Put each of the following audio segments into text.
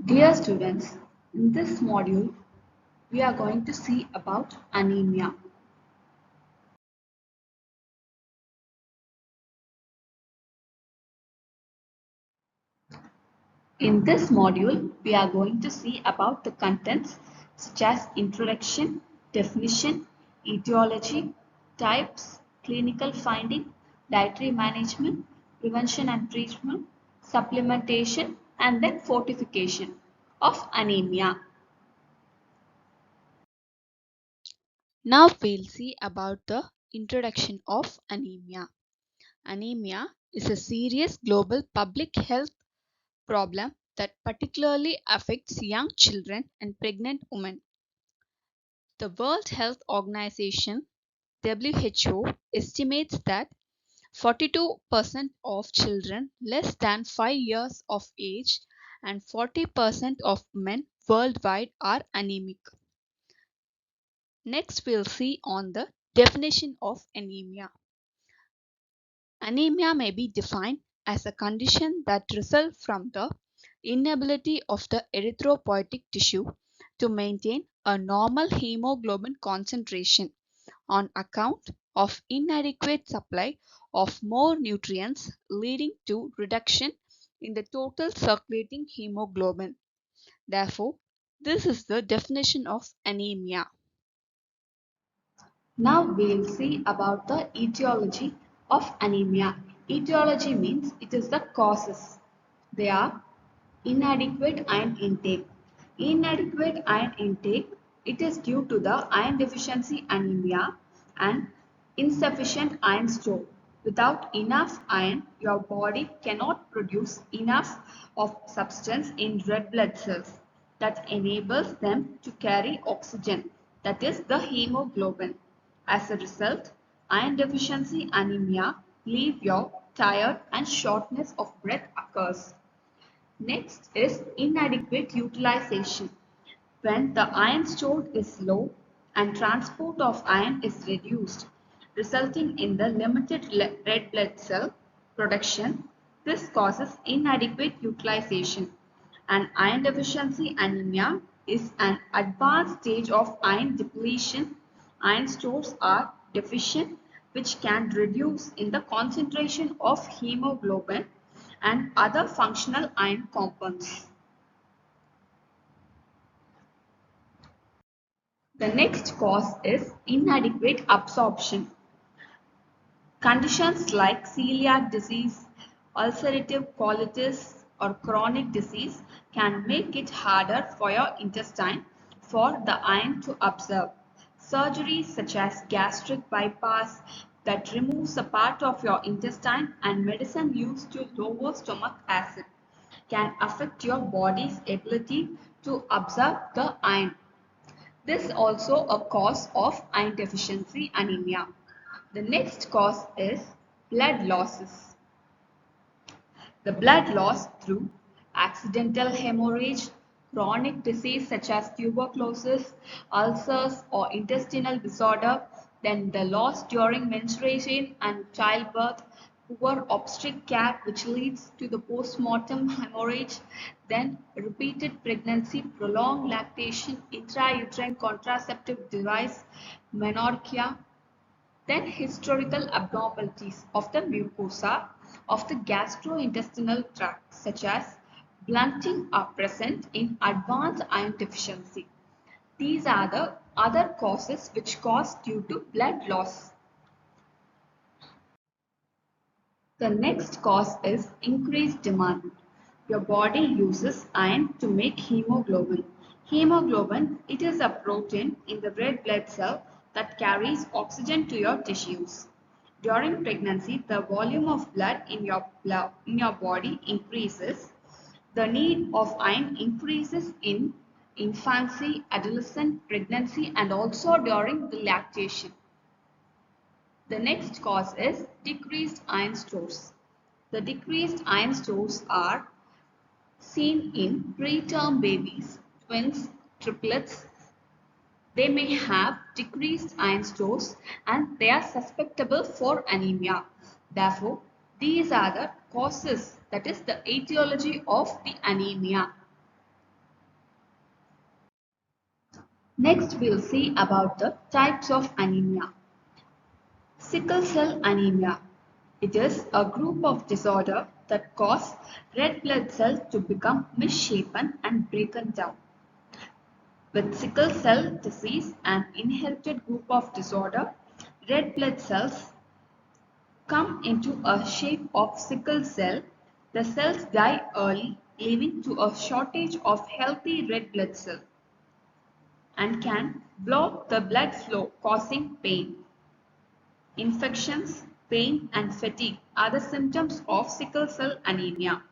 Dear students, in this module, we are going to see about anemia. In this module, we are going to see about the contents such as introduction, definition, etiology, types, clinical finding, dietary management, prevention and treatment, supplementation, and then fortification of anemia. Now we'll see about the introduction of anemia. Anemia is a serious global public health problem that particularly affects young children and pregnant women. The World Health Organization (WHO) estimates that 42% of children less than 5 years of age and 40% of men worldwide are anemic. Next we'll see on the definition of anemia. Anemia may be defined as a condition that results from the inability of the erythropoietic tissue to maintain a normal hemoglobin concentration on account of inadequate supply of more nutrients, leading to reduction in the total circulating hemoglobin. Therefore, this is the definition of anemia. Now we'll see about the etiology of anemia. Etiology means it is the causes. They are inadequate iron intake. Inadequate iron intake, it is due to the iron deficiency anemia and insufficient iron store. Without enough iron, your body cannot produce enough of substance in red blood cells that enables them to carry oxygen, that is the hemoglobin. As a result, iron deficiency anemia leave you tired and shortness of breath occurs. Next is inadequate utilization. When the iron stored is low and transport of iron is reduced, resulting in the limited red blood cell production, this causes inadequate utilization. And iron deficiency anemia is an advanced stage of iron depletion. Iron stores are deficient, which can reduce in the concentration of hemoglobin and other functional iron compounds. The next cause is inadequate absorption. Conditions like celiac disease, ulcerative colitis, or chronic disease can make it harder for your intestine for the iron to absorb. Surgeries such as gastric bypass that removes a part of your intestine and medicine used to lower stomach acid can affect your body's ability to absorb the iron. This is also a cause of iron deficiency anemia. The next cause is blood losses. The blood loss through accidental hemorrhage, chronic disease such as tuberculosis, ulcers, or intestinal disorder, then the loss during menstruation and childbirth, poor obstetric care which leads to the postmortem hemorrhage, then repeated pregnancy, prolonged lactation, intrauterine contraceptive device, menorrhagia, then historical abnormalities of the mucosa of the gastrointestinal tract such as blunting are present in advanced iron deficiency. These are the other causes which cause due to blood loss. The next cause is increased demand. Your body uses iron to make hemoglobin. Hemoglobin, it is a protein in the red blood cell that carries oxygen to your tissues. During pregnancy, the volume of blood in your body increases. The need of iron increases in infancy, adolescent, pregnancy, and also during the lactation. The next cause is decreased iron stores. The decreased iron stores are seen in preterm babies, twins, triplets. They may have decreased iron stores and they are susceptible for anemia. Therefore, these are the causes, that is the etiology of the anemia. Next, we'll see about the types of anemia. Sickle cell anemia. It is a group of disorder that cause red blood cells to become misshapen and broken down. With sickle cell disease, an inherited group of disorder, red blood cells come into a shape of sickle cell. The cells die early, leading to a shortage of healthy red blood cells and can block the blood flow, causing pain. Infections, pain, and fatigue are the symptoms of sickle cell anemia.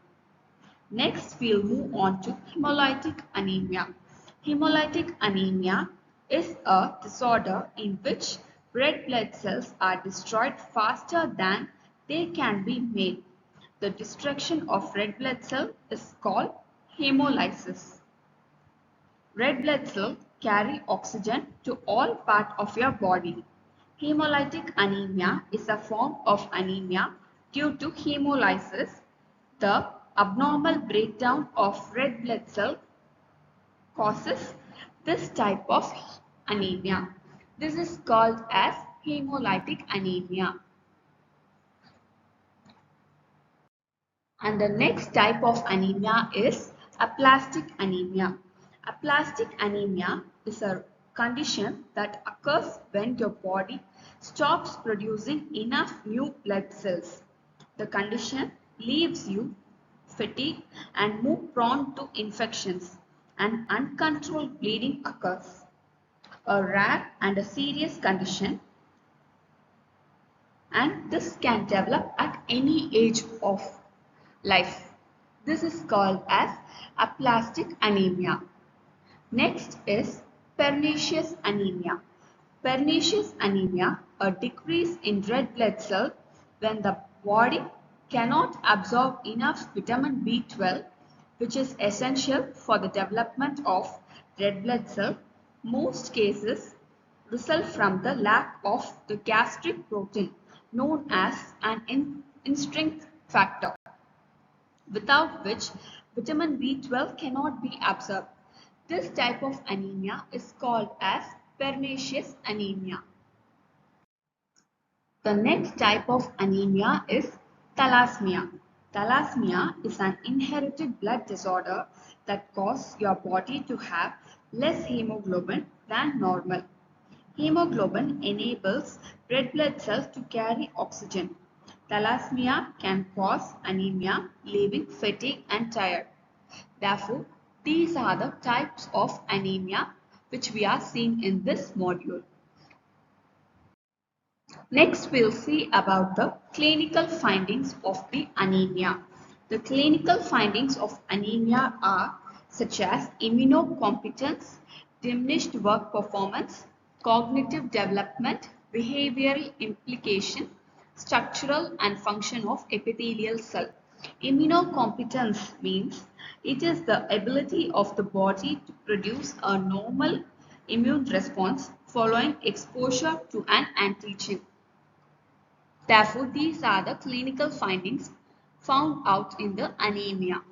Next, we'll move on to hemolytic anemia. Hemolytic anemia is a disorder in which red blood cells are destroyed faster than they can be made. The destruction of red blood cell is called hemolysis. Red blood cells carry oxygen to all parts of your body. Hemolytic anemia is a form of anemia due to hemolysis, the abnormal breakdown of red blood cells causes this type of anemia. This is called as hemolytic anemia. And the next type of anemia is aplastic anemia. Aplastic anemia is a condition that occurs when your body stops producing enough new blood cells. The condition leaves you fatigued and more prone to infections, and uncontrolled bleeding occurs. A rare and a serious condition, and this can develop at any age of life. This is called as aplastic anemia. Next is pernicious anemia. Pernicious anemia, a decrease in red blood cells when the body cannot absorb enough vitamin B12, which is essential for the development of red blood cells. Most cases result from the lack of the gastric protein known as an intrinsic factor, without which vitamin B12 cannot be absorbed. This type of anemia is called as pernicious anemia. The next type of anemia is thalassemia. Thalassemia is an inherited blood disorder that causes your body to have less hemoglobin than normal. Hemoglobin enables red blood cells to carry oxygen. Thalassemia can cause anemia, leaving fatigue and tired. Therefore, these are the types of anemia which we are seeing in this module. Next, we'll see about the clinical findings of the anemia. The clinical findings of anemia are such as immunocompetence, diminished work performance, cognitive development, behavioral implication, structural and function of epithelial cell. Immunocompetence means it is the ability of the body to produce a normal immune response following exposure to an antigen. Therefore, these are the clinical findings found out in the anemia.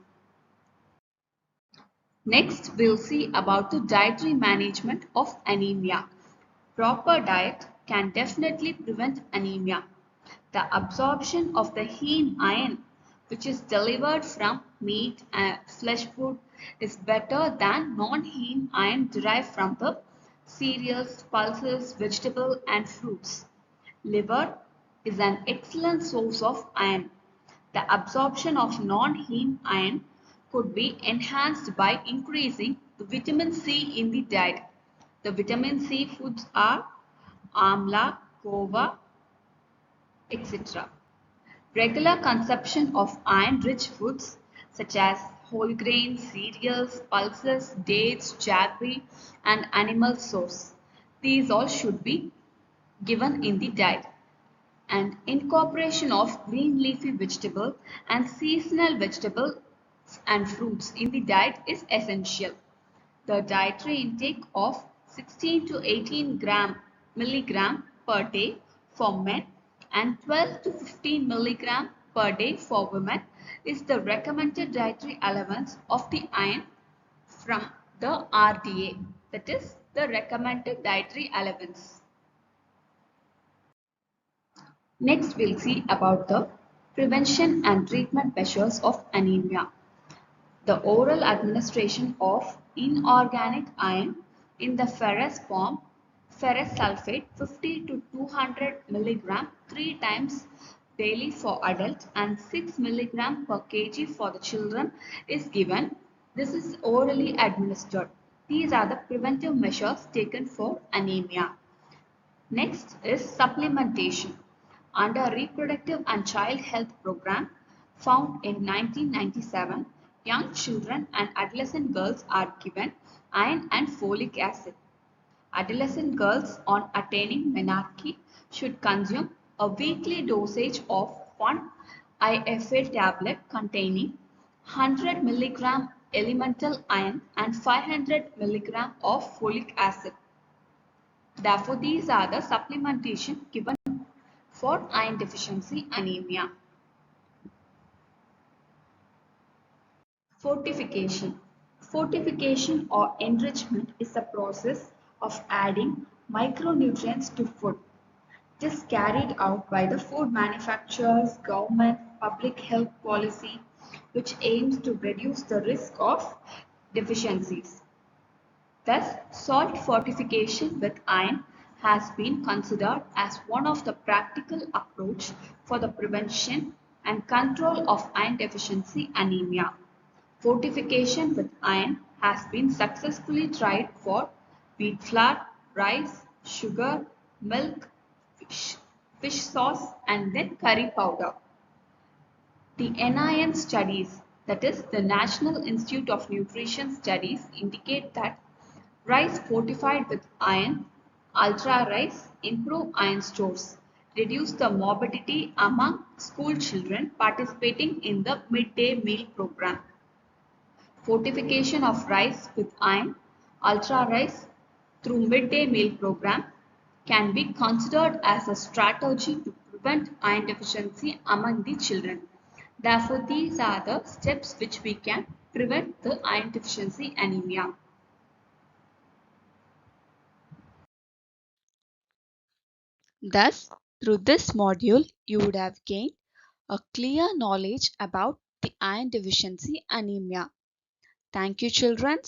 Next, we'll see about the dietary management of anemia. Proper diet can definitely prevent anemia. The absorption of the heme iron, which is delivered from meat and flesh food, is better than non-heme iron derived from the cereals, pulses, vegetables, and fruits. Liver is an excellent source of iron. The absorption of non-heme iron could be enhanced by increasing the vitamin C in the diet. The vitamin C foods are amla, guava, etc. Regular consumption of iron-rich foods such as whole grains, cereals, pulses, dates, jaggery, and animal source. These all should be given in the diet. And incorporation of green leafy vegetables and seasonal vegetables and fruits in the diet is essential. The dietary intake of 16 to 18 milligram per day for men and 12 to 15 milligram per day for women is the recommended dietary allowance of the iron from the RDA, that is the recommended dietary allowance. Next, we'll see about the prevention and treatment measures of anemia. The oral administration of inorganic iron in the ferrous form, ferrous sulfate 50 to 200 mg 3 times daily for adults and 6 mg per kg for the children is given. This is orally administered. These are the preventive measures taken for anemia. Next is supplementation. Under Reproductive and Child Health Program found in 1997, young children and adolescent girls are given iron and folic acid. Adolescent girls on attaining menarche should consume a weekly dosage of 1 IFA tablet containing 100 mg elemental iron and 500 mg of folic acid. Therefore, these are the supplementation given for iron deficiency anemia. Fortification. Fortification or enrichment is a process of adding micronutrients to food. It is carried out by the food manufacturers, government, public health policy, which aims to reduce the risk of deficiencies. Thus, salt fortification with iron has been considered as one of the practical approach for the prevention and control of iron deficiency anemia. Fortification with iron has been successfully tried for wheat flour, rice, sugar, milk, fish sauce, and then curry powder. The NIN studies, that is the National Institute of Nutrition Studies, indicate that rice fortified with iron, ultra rice, improve iron stores, reduce the morbidity among school children participating in the midday meal program. Fortification of rice with iron, ultra rice through midday meal program can be considered as a strategy to prevent iron deficiency among the children. Therefore, these are the steps which we can prevent the iron deficiency anemia. Thus, through this module, you would have gained a clear knowledge about the iron deficiency anemia. Thank you, children.